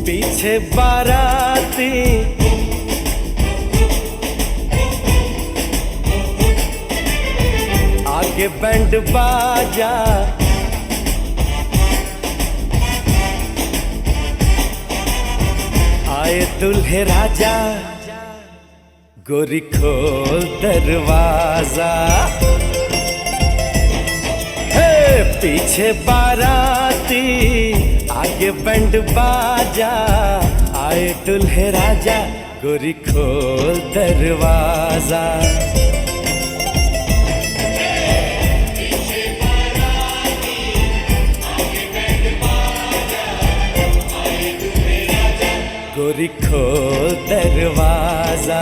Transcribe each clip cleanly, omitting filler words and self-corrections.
पीछे बाराती आगे बैंड बाजा, आए दुल्हे राजा, गोरी खोल दरवाजा। हे पीछे बाराती आगे बैंड बाजा, आए दुल्हे राजा, गोरी खोल दरवाजा। गोरी खोल दरवाजा।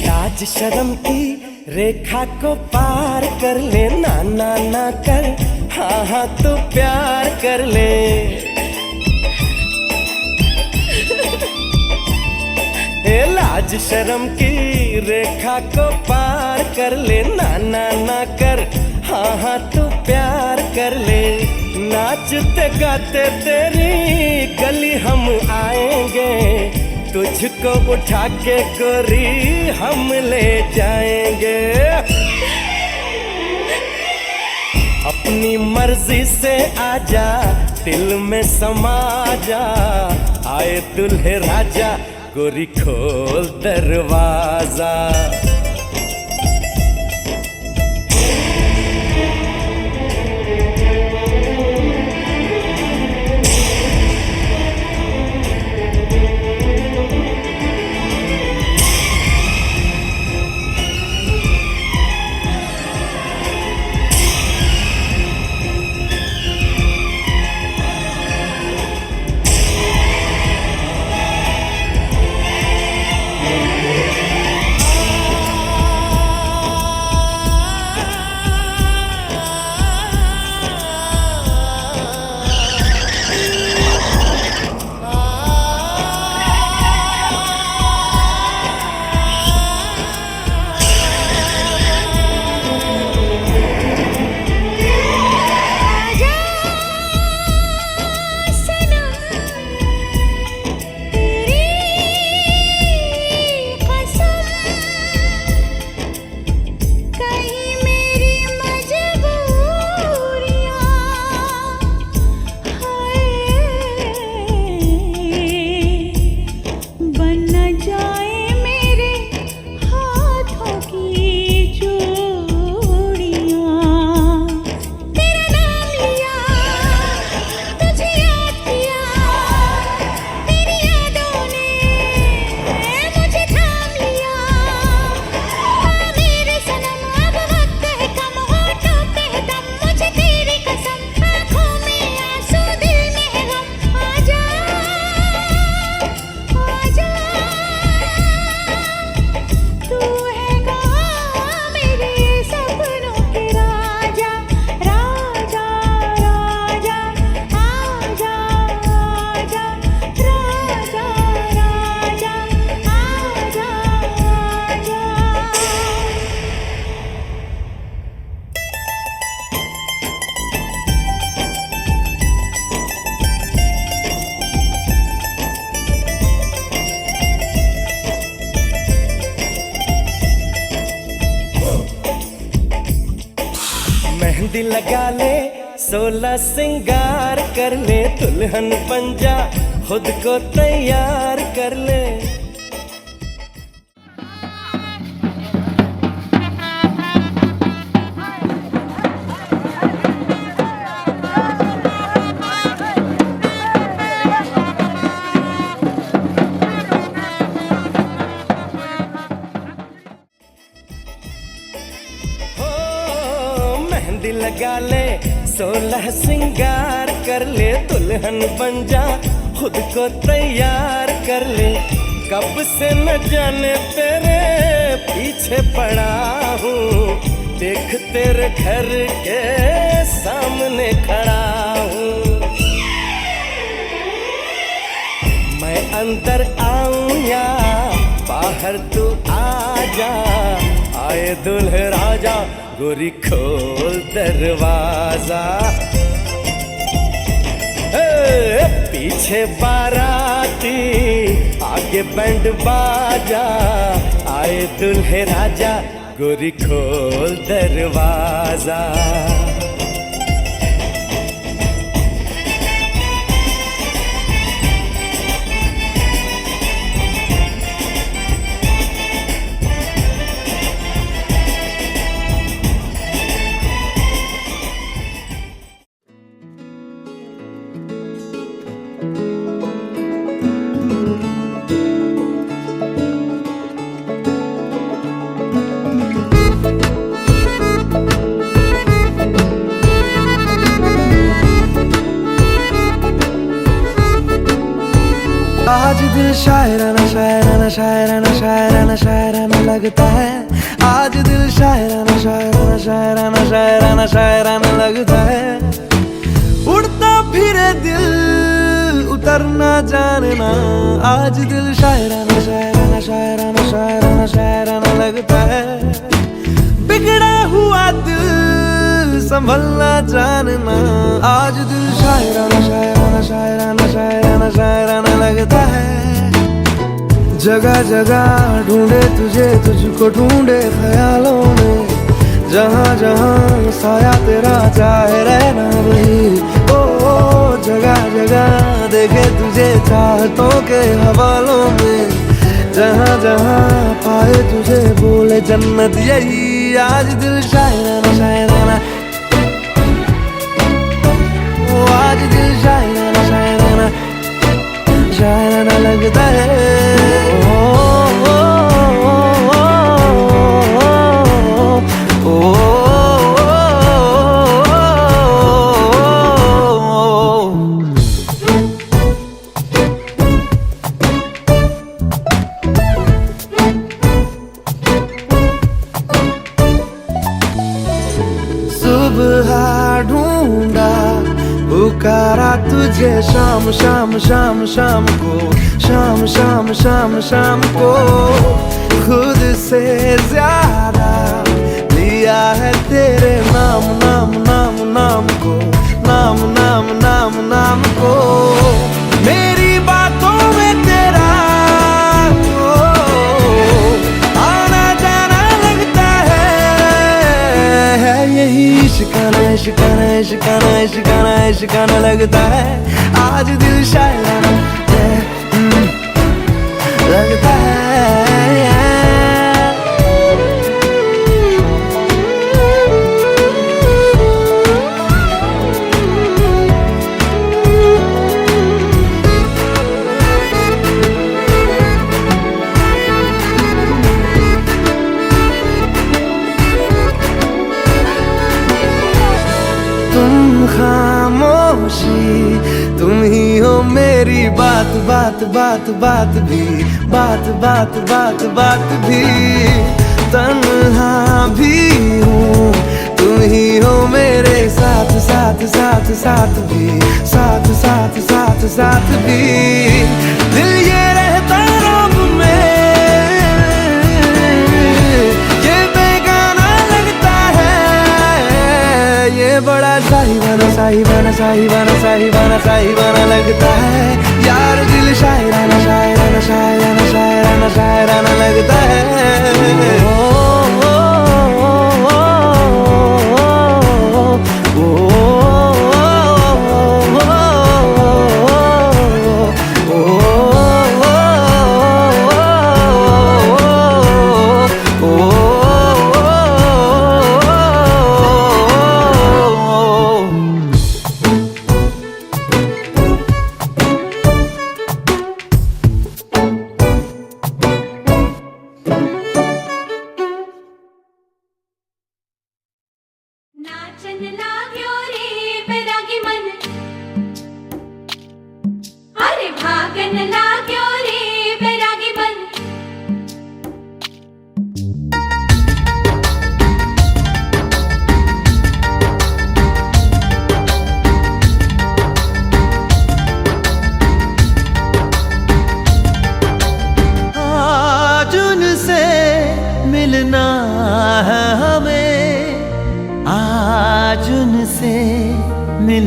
लाज शर्म की रेखा को पार कर ले, ना ना ना कर, हाँ हाँ तू प्यार कर ले। लाज शर्म की रेखा को पार कर ले, ना ना ना कर, हाँ हाँ तू प्यार कर ले। नाचते गाते तेरी गली हम आएंगे, तुझको उठा के गोरी हम ले जाएंगे। अपनी मर्जी से आजा, दिल में समा जा, आए दुल्हे राजा, गोरी खोल दरवाजा। मेहंदी लगा ले, 16 सिंगार कर ले, दुल्हन बन जा, खुद को तैयार कर ले। मेहंदी लगा ले, 16 सिंगार कर ले, दुल्हन बन जा, खुद को तैयार कर ले। कब से न जाने तेरे पीछे पड़ा हूँ, देख तेरे घर के सामने खड़ा हूँ। अंदर आऊं या बाहर तू आजा, आए दुल्हे राजा गोरी खोल दरवाजा। पीछे बाराती आगे बैंड बाजा, आए दुल्हे राजा गोरी खोल दरवाजा। आज दिल शायराना शायराना शायराना शायराना शायराना लगता है। आज दिल शायराना शायराना शायराना शायराना शायराना लगता है। उड़ता फिरे दिल उतरना जानना, आज दिल शायराना शायराना शायराना शायराना शायराना लगता है। बिगड़ा हुआ दिल संभलना जानना, आज दिल शायराना शायराना शायराना शायराना शायराना लगता है। जगह जगह ढूंढे तुझे, तुझको ढूंढे ख्यालों में, जहाँ जहाँ साया तेरा चाहे रहना वही। ओ जगह जगह देखे तुझे चाहतों के हवालों में, जहाँ जहाँ पाए तुझे बोले जन्नत यही। आज दिल शायराना शायराना, ओ आज दिल शायराना शायराना शायराना लगता है। ओ, ओ, ओ, ओ, ओ, ओ, सुबह ढूंढा पुकारा तुझे शाम शाम शाम शाम को, शाम शाम शाम शाम को। खुद से ज्यादा लिया है तेरे नाम नाम नाम नाम को, नाम नाम नाम नाम को। मेरी बातों में तेरा आना जाना लगता है। यही इश्काना इश्काना इश्काना इश्काना इश्काना लगता है। आज दिल शायराना लगता है। तुम खामोशी तुम ही हो मेरी बात बात बात बात भी, बात बात बात बात भी। तन्हा भी हूँ तुम ही हो मेरे साथ साथ साथ साथ भी, साथ साथ साथ साथ भी। दिल ये रहता रब में, ये बेगाना लगता है। ये बड़ा साहिबाना साहिबाना साहिबाना साहिबाना साहिबाना लगता है। यार दिल शायराना शायराना शायराना शायराना शायराना लगता है। ओ, ओ, ओ, ओ, ओ, नाचन लाग्यो रे बैरागी मन, अरे भागन लाग्यो रे बैरागी मन।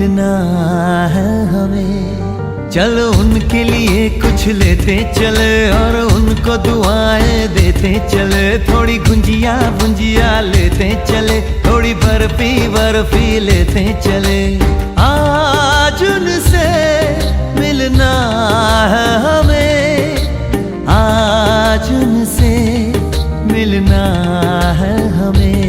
मिलना है हमें। चलो उनके लिए कुछ लेते चले और उनको दुआएं देते चले। थोड़ी गुंजिया गुंजिया लेते चले, थोड़ी बर्फी बर्फी लेते चले। आज उनसे मिलना है हमें, आज उनसे मिलना है हमें।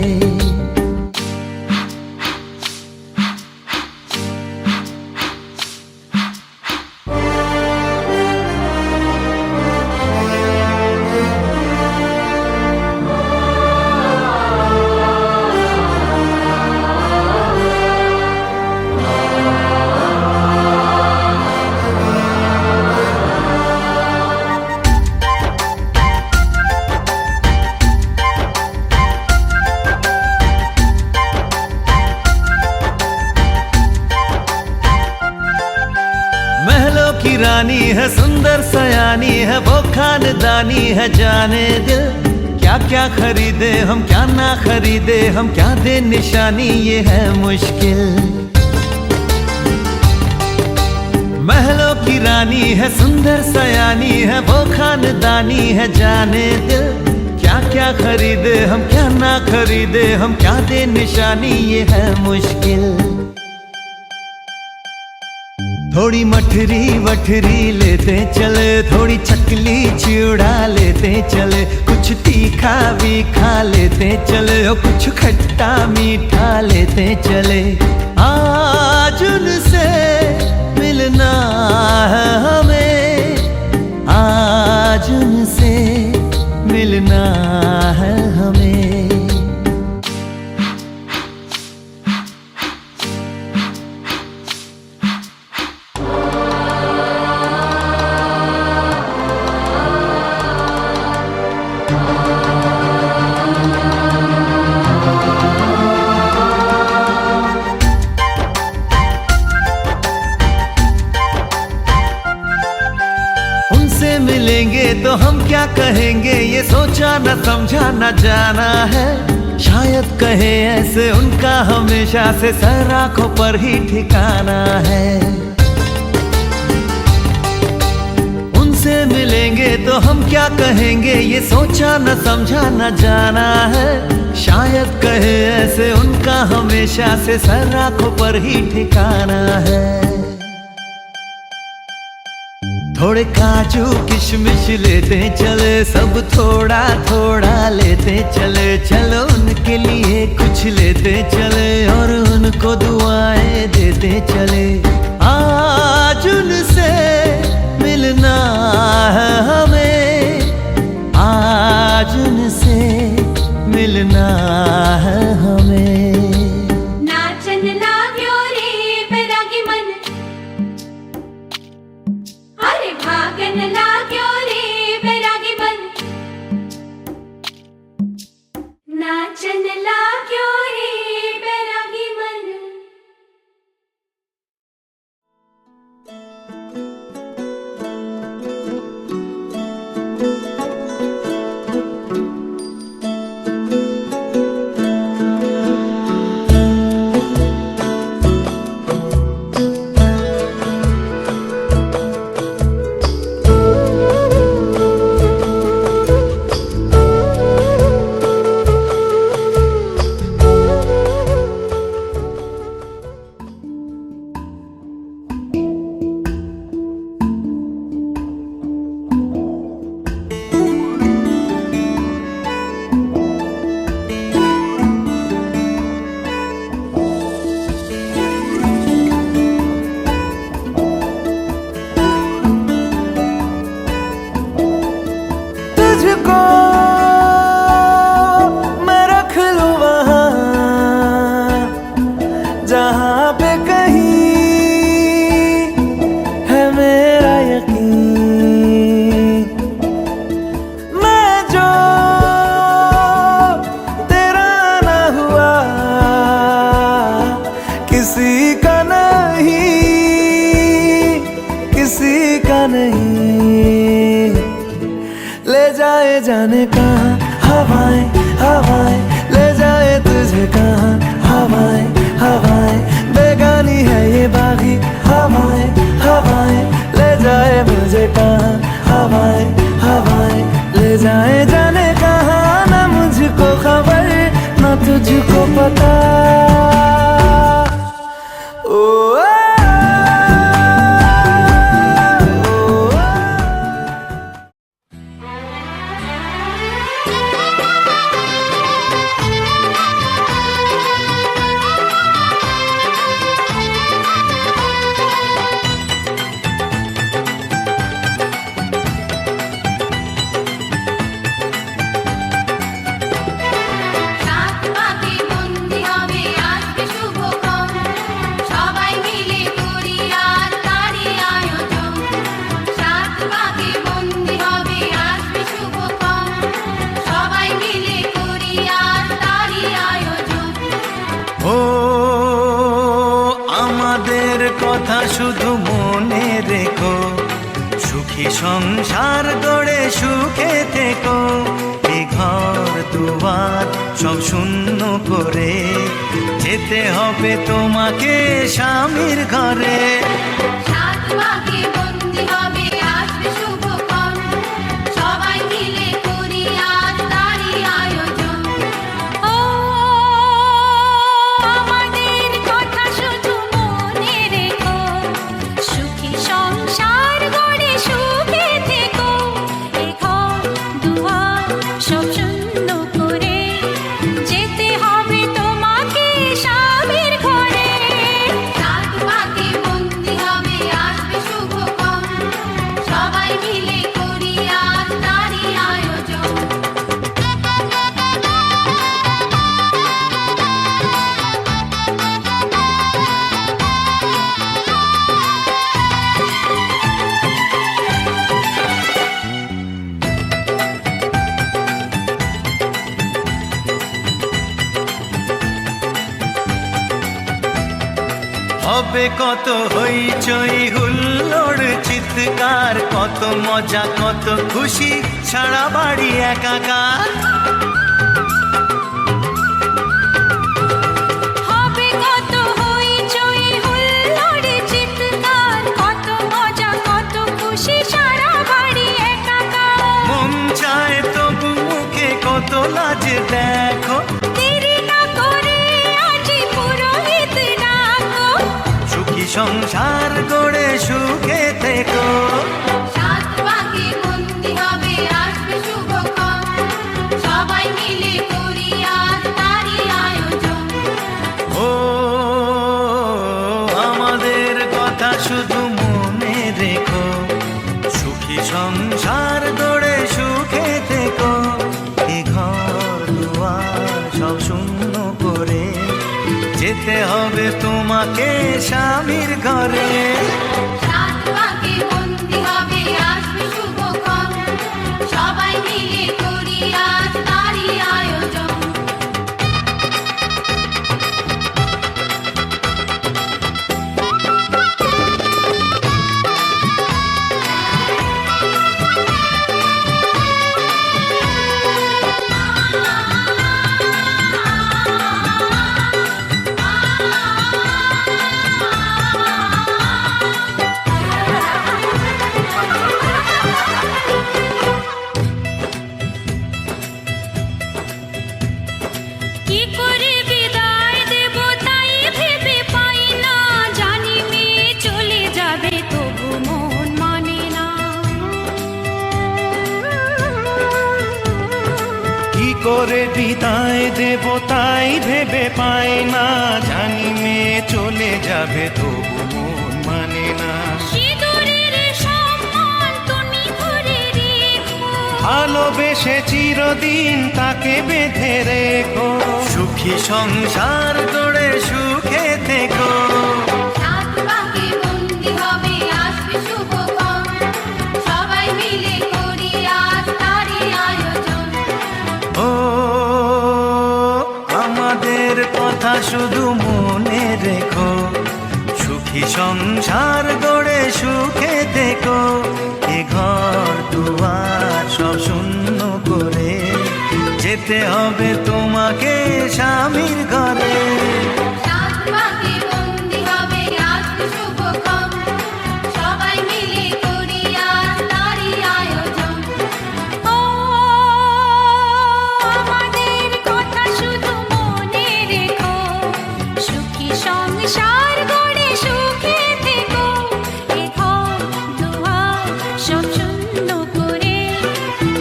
की रानी है, सुंदर सयानी है, वो खानदानी है। जाने दिल क्या क्या खरीदे हम, क्या ना खरीदे हम, क्या दे निशानी, ये है मुश्किल। महलों की रानी है, सुंदर सयानी है, वो खानदानी है। जाने दिल क्या क्या खरीदे हम, क्या ना खरीदे हम, क्या दे निशानी, ये है मुश्किल। थोड़ी मठरी वठरी लेते चले, थोड़ी चकली चिड़ा लेते चले। कुछ तीखा भी खा लेते चले और कुछ खट्टा मीठा लेते चले। आज उनसे मिलना है हमें, आज उनसे मिलना है हमें। मिलेंगे तो हम क्या कहेंगे, ये सोचा न समझा न जाना है। शायद कहे ऐसे उनका हमेशा से सर आंखों पर ही ठिकाना है। उनसे मिलेंगे तो हम क्या कहेंगे, ये सोचा न समझा न जाना है। शायद कहे ऐसे उनका हमेशा से सर आंखों पर ही ठिकाना है। थोड़े काजू किशमिश लेते चले, सब थोड़ा थोड़ा लेते चले। चलो उनके लिए कुछ लेते चले और उनको दुआएं देते चले। आज उनसे मिलना है हमें, आज उनसे मिलना है हमें। नाचन लाग्यो रे बैरागी मन, अरे भागन लाग्यो रे बैरागी मन। नाचन लाग्यो रे बैरागी मन। तुझको मैं रख लूं वहां जहां पे कहीं है मेरा यकीन। मैं जो तेरा ना हुआ किसी का नहीं, किसी का नहीं। ले जाए जाने कहाँ हवाएं हवाएं, ले जाए तुझे कहाँ हवाएं हवाएं। बेगानी है ये মনে রেখো, সুখী সংসার গড়ে সুখে থেকো। এ ঘর দুয়ার সব শূন্য করে যেতে হবে তোমাকে স্বামীর ঘরে। সাত পাকে বন্দি হবে আসবে শুভক্ষণ, সবাই মিলে করি আজ তারই আয়োজন। ও আমাদের কথা শুধু মনে রেখো, সুখী সংসার গড়ে সুখে থেকো। এ ঘর দুয়ার সব শূন্য করে যেতে হবে তোমাকে স্বামীর ঘরে। সাত পাকে বন্দি হবে আসবে শুভক্ষণ, সবাই মিলে করি আজ তারই আয়োজন। হবে কত হইচই হুল্লোড় চিৎকার, কত মজা কত খুশি সারা বাড়ি একাকার। হবে কত হইচই হুল্লোড় চিৎকার, কত মজা কত খুশি সারা বাড়ি একাকার। মন চায় তবু মুখে কত লাজ দেখো, দেরি না করে আজই পুরোহিত ডাকো। সুখী সংসার গড়ে সুখে থেকো। সাত পাকে বন্দি হবে আসবে শুভক্ষণ, সবাই মিলে করি আজ তারই আয়োজন। ও আমাদের কথা শুধু মনে রেখো, সুখী সংসার গড়ে সুখে থেকো। এ ঘর দুয়ার সব শূন্য করে যেতে হবে তোমাকে স্বামীর ঘরে। সাত পাকে বন্দি হবে আসবে শুভক্ষণ, সবাই মিলে করি আজ তারই আয়োজন। কি করে বিদায় দেব তাই ভেবে পাই না, জানি মেয়ে চলে যাবে তবু মন মানে না। কি করে বিদায় দেব তাই ভেবে পাই না, জানি মেয়ে চলে যাবে তবু মন মানে না। সিঁদুরের সম্মান তুমি ধরে রেখো, ভালোবেসে চিরদিন তাকে বেঁধে রেখো। সুখী সংসার গড়ে সুখে থেকো। সাত পাকে বন্দি হবে আসবে শুভক্ষণ, সবাই মিলে করি আজ তারই আয়োজন। ও আমাদের কথা শুধু মনে রেখো, সুখী সংসার গড়ে সুখে থেকো। এ ঘর দুয়ার সব শূন্য করে যেতে হবে তোমাকে স্বামীর ঘরে। সাত পাকে বন্দি হবে আসবে শুভক্ষণ, সবাই মিলে করি আজ তারই আয়োজন। ও আমাদের কথা শুধু মনে রেখো, সুখী সংসার গড়ে সুখে থেকো। এ ঘর দুয়ার সব শূন্য করে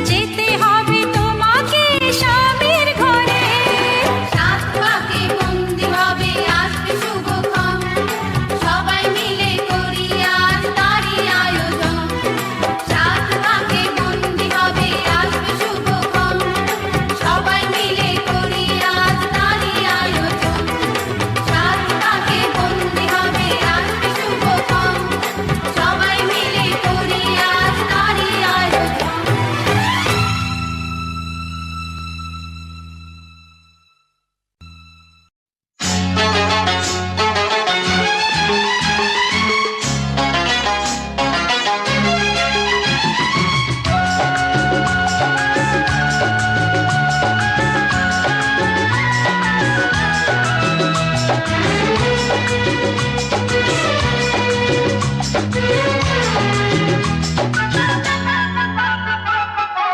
যেতে হবে তোমাকে স্বামীর ঘরে। সাত পাকে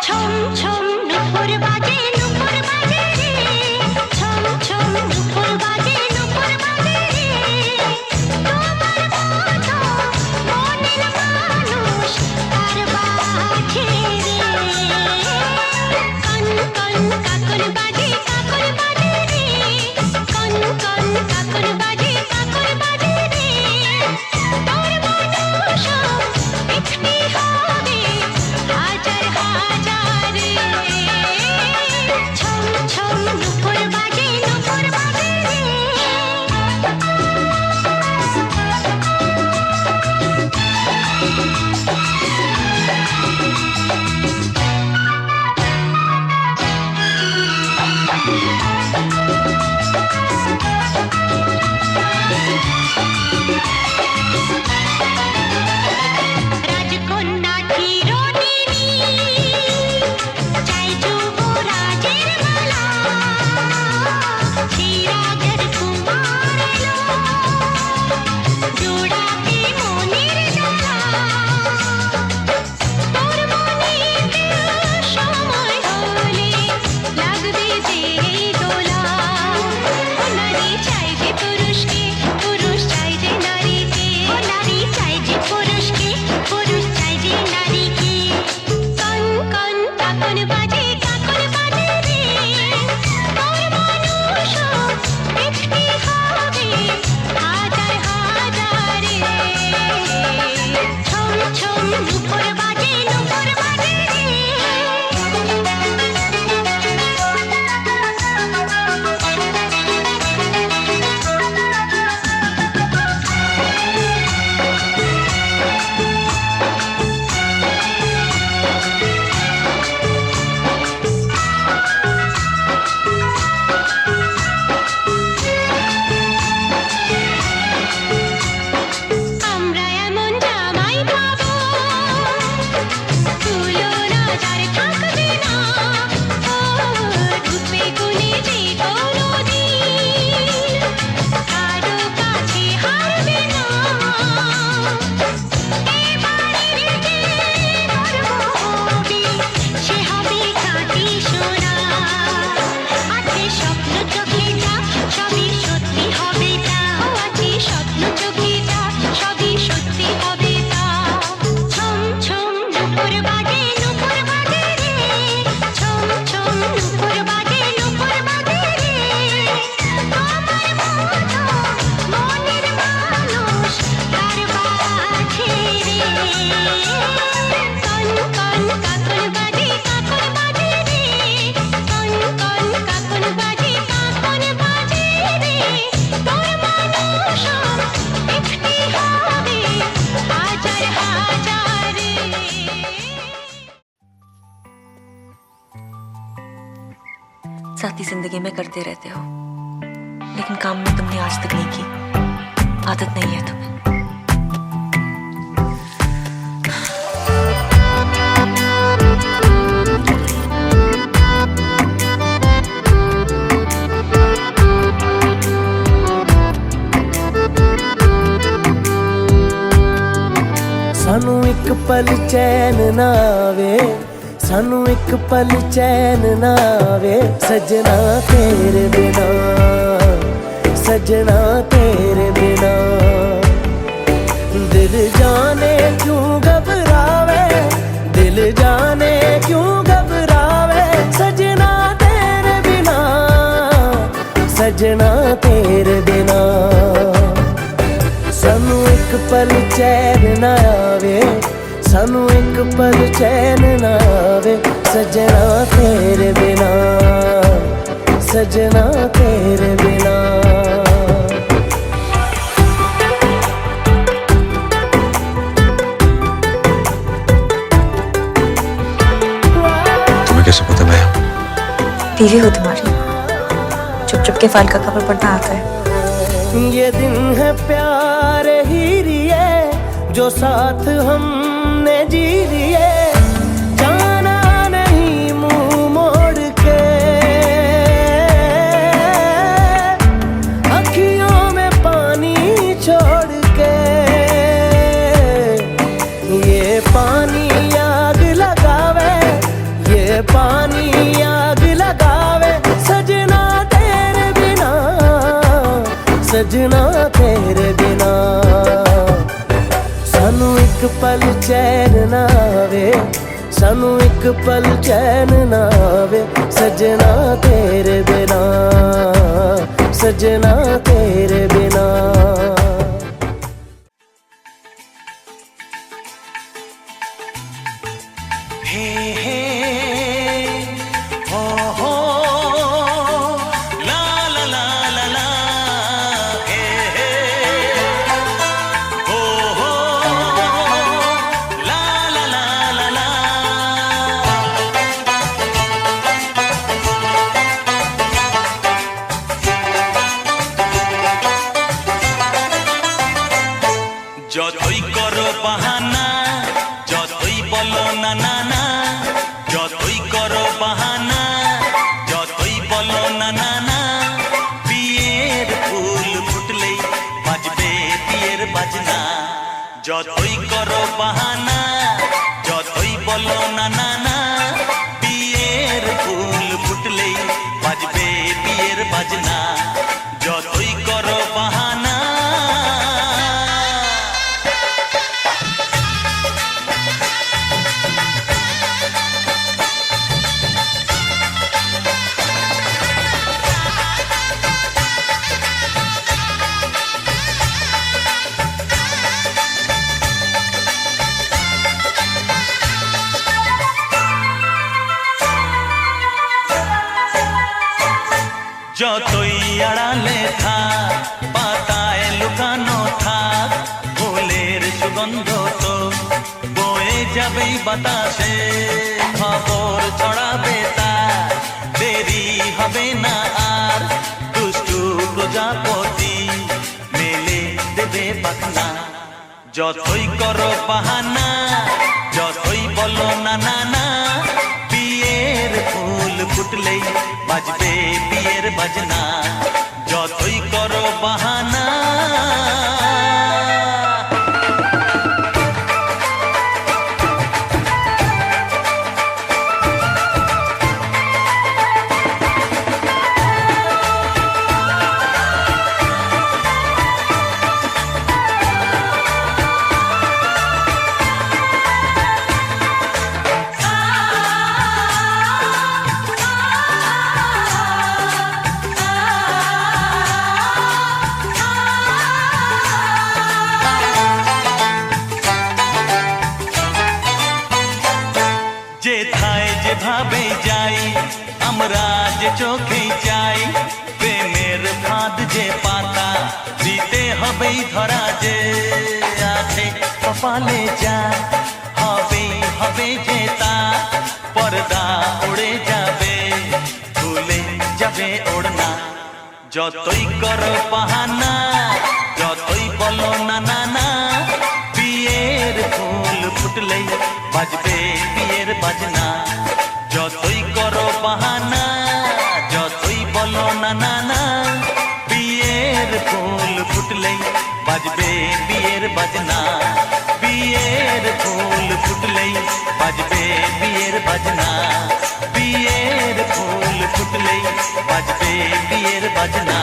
ছম ছম নুপুর বাজে রে, ছম ছম নুপুর বাজে রে, তোমার মতো মনের মানুষ আর বাজে রে। কন কন কাকর বাজে রে, কন কন কাকর বাজে রে, তোর মানুষ একটি হবে হাজার হাজার রে। ছম ছম নুপুর বাজে রে। রাজকন্যা চিরদিনই চাই যুবরাজের মালা, সিরাজের কুমার এলো জোড়াতে মনের জ্বালা। তোর মনেতে সময় হলে লাগবে যে দোলা, ও নারী চাই যে পুরুষকে, পুরুষ চাই যে নারীকে, ও নারী চাই যে পুরুষকে, পুরুষ চাই যে নারীকে। কন কন কাকন বাজে রে, তোর মানুষ একটি হবে হাজার হাজার রে। ছম ছম নুপুর বাজে রে। আমরা এমন জামাই পাবো তুলনা যার থাকবে না, ও রূপে গুণে যে কোনোদিন কারো কাছে হারবে না। এবারের যে গর্ভবতী সে হবে খাঁটি সোনা, আছে স্বপ্ন চোখে যা সবই সত্যি হবে তা, ও আছে স্বপ্ন চোখে যা সবই সত্যি হবে তা। ছম ছম নুপুর বাজে রে, ছম ছম নুপুর বাজে রে, তোমার মতো মনের মানুষ কার বাজে রে। কন কন কাকর বাজে রে, কন কন কাকর বাজে রে, তোর মানুষ একটি হবে হাজার হাজার রে। साथी जिंदगी में करते रहते हो, लेकिन काम में तुमने आज तक नहीं की, आदत नहीं है तुम्हें। सानू एक पल चैन ना आवे, सानू एक पल चैन ना आवे, सजना तेरे बिना, सजना तेरे बिना। दिल जाने क्यों घबरावे, दिल जाने क्यों घबरावे, सजना तेरे बिना, सजना तेरे बिना। सानू एक पल चैन ना आवे, सानू एक पल चैन ना आवे, सजना तेरे बिना, सजना तेरे बिना। तुम्हें कैसे पता भैया? बीवी हो तुम्हारी, चुप चुप के फाइल का कवर पढ़ना आता है। ये दिन है प्यार ही रिए, जो साथ हमने जी लिए, जाना नहीं मुंह मोड़ के, अखियों में पानी छोड़ के। सजना तेरे बिना सानू एक पल चैन ना आवे, सानू एक पल चैन ना आवे, सजना तेरे बिना, सजना तेरे बिना। हे हे हो हो ला ला ला ला ला हे हे हो हो ला ला ला ला ला। যতই করো বাহানা, যতই বলো না না না, যতই করো বাহানা, যতই বলো না না না, বিয়ের ফুল ফুটলেই বাজবে বিয়ের বাজনা। যতই করো বাহানা, যতই বলো না না না, বিয়ের ফুল ফুটলেই বাজবে বিয়ের বাজনা। যতই করো বাহানা। যতই আড়ালে থাক, পাতায় লুকানো থাক, ফুলের সুগন্ধ তো বয়ে যাবেই বাতাসে। খবর ছড়াবে তার, দেরি হবে না আর, দুষ্টু প্রজাপতি মেলে দেবে পাখনা। যতই করো বাহানা, যতই বলো না না না, বিয়ের ফুল ফুটলেই বাজবে বিয়ের বাজনা। যতই করো বাহানা। যেথায় যেভাবে যাই আমরা যে চোখেই চাই, প্রেমের ফাঁদ যে পাতা দিতে হবেই ধরা, যে আছে কপালে যা হবেই হবে যে তা, পর্দা উড়ে যাবে ভুলে যাবে ওড়না। যতই করো বাহানা, যতই বলো না না না, বিয়ের ফুল ফুটলেই বাজবে বিয়ের বাজনা। যতই করো বাহানা, যতই বলো না না না, বিয়ের ফুল ফুটলেই বাজবে বিয়ের বাজনা। বিয়ের ফুল ফুটলেই বাজবে বিয়ের বাজনা। বিয়ের ফুল ফুটলেই বাজবে বিয়ের বাজনা।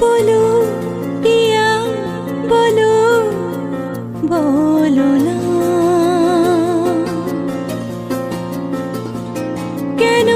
बोलो पिया बोलो बोलो ना কেন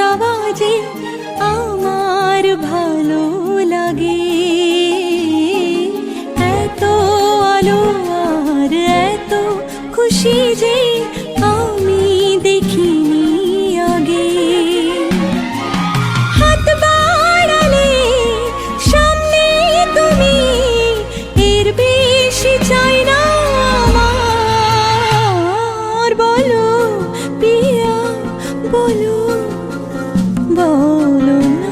চাওয়া যে আমার ভালো লাগে, এত আলো আর এত খুশি যে আমি দেখিনি আগে। হাত বাড়ালে সামনে তুমি, এর বেশি চাই না আমার। বলো পিয়া বলো, বলো না।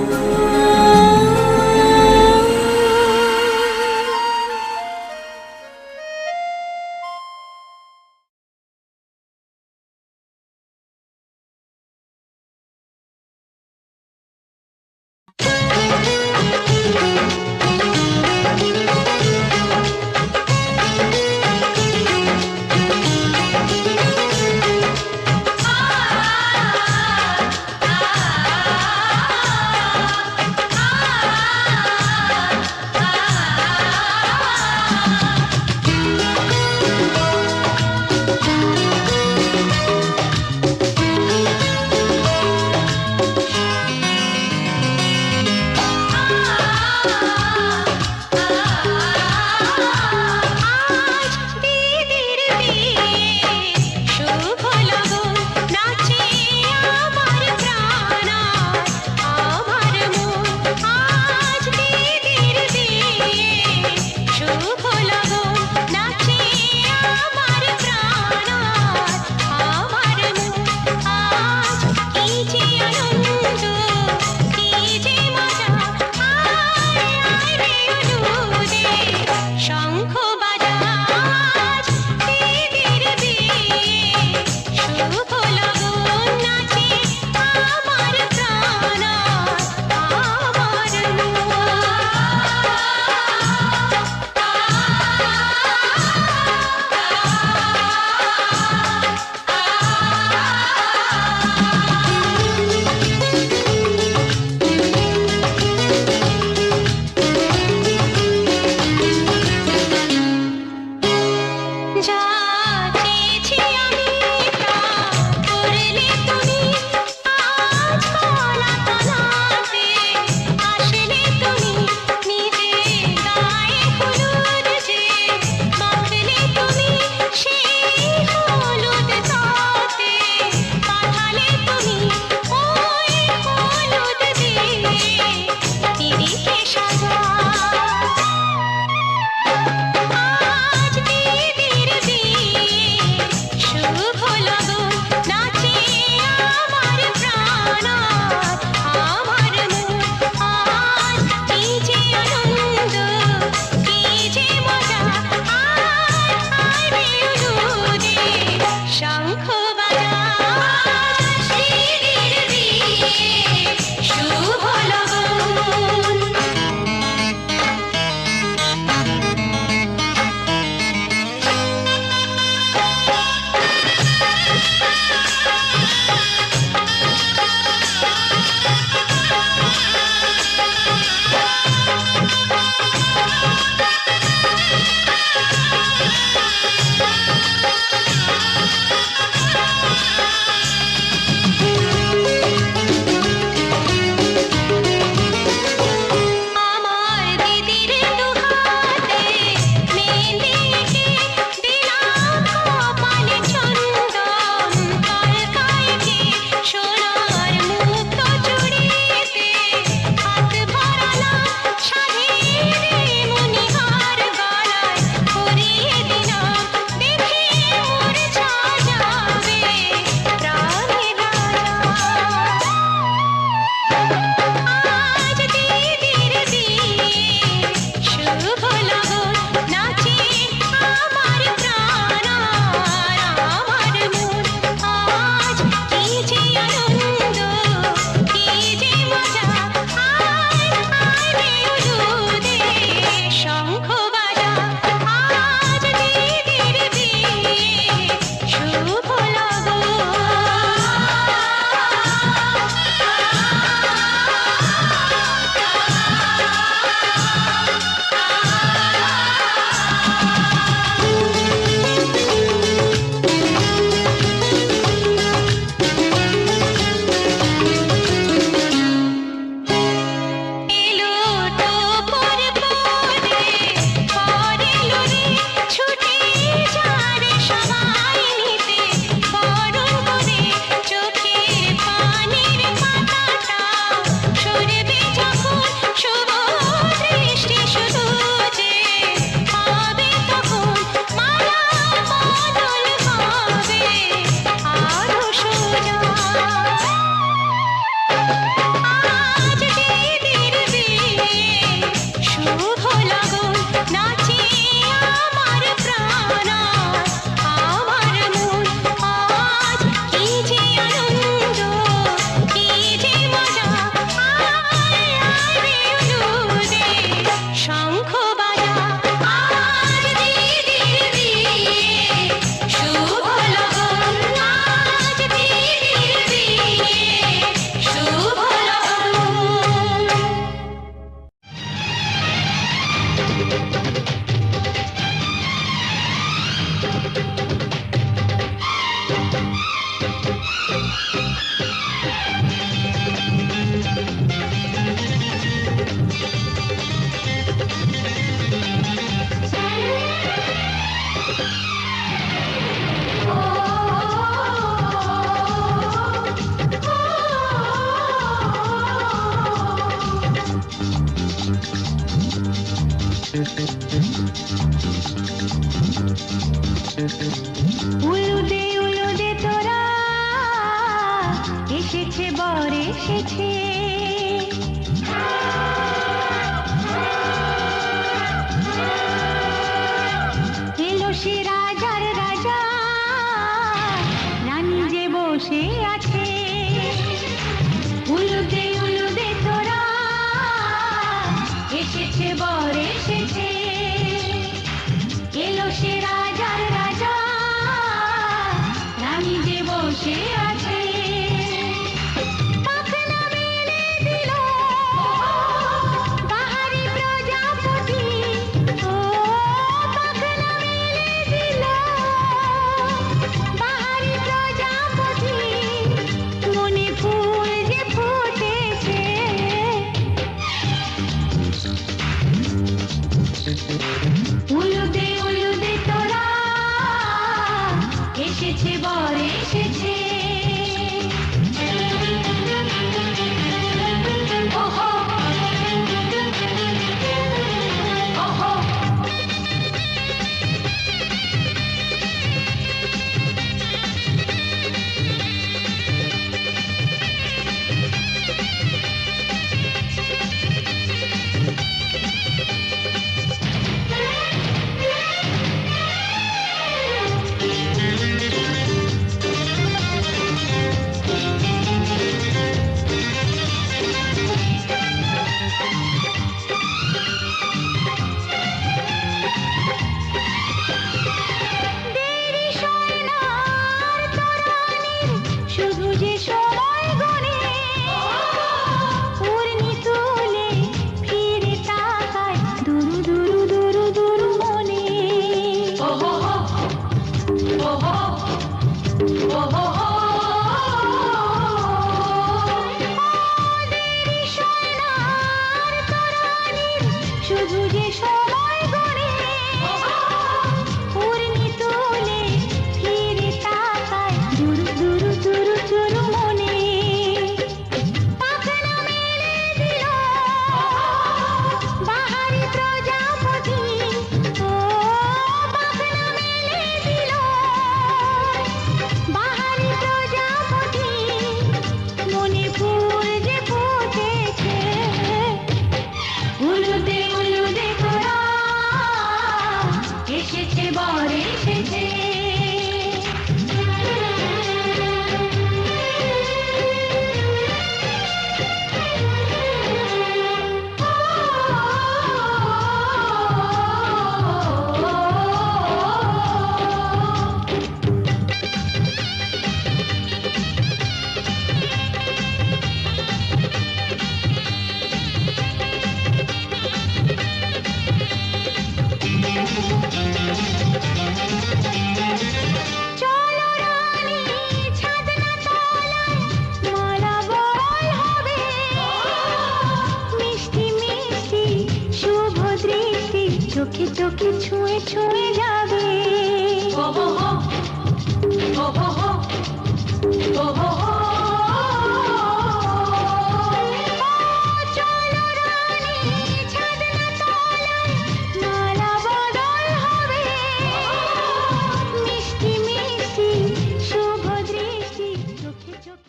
উলুদে তোরা এসেছে বর এসেছে এলো সে রাজার রাজা রানী যে বসে আছে উলুদে তোরা এসেছে বর এসেছে এলো সে রাজার রাজা রানী যে বসে আছে পাখনা মেলে দিল বাহারি প্রজাপতি ও পাখনা মেলে দিল বাহারি প্রজাপতি মনে ফুল যে ফুটেছে উলুদে তোরা এসেছে বর এসেছে ওহো ওহো শুধু যে সময় গনে উড়নি তুলে ফিরে তাকায় দুরু দুরু দুরু দুরু মনে ওহো ওহো ওহো দেরি সোনার তরানির শুধু যে সময় গনে উড়নি তুলে ফিরে তাকায় দুরু দুরু দুরু দুরু মনে পাখনা মেলে দিল বাহারি প্রজাপতি ও পাখনা মেলে দিল বাহারি প্রজাপতি মনে ফুল যে ফুটেছে উলুদে তোরা এসেছে বর এসেছে চলো রানী ছাদনা তলায় মালা বল হবে মিষ্টি মিষ্টি শুভ দৃষ্টি চোখে চোখে ছুঁয়ে ছুঁয়ে যাবে ওহো ওহো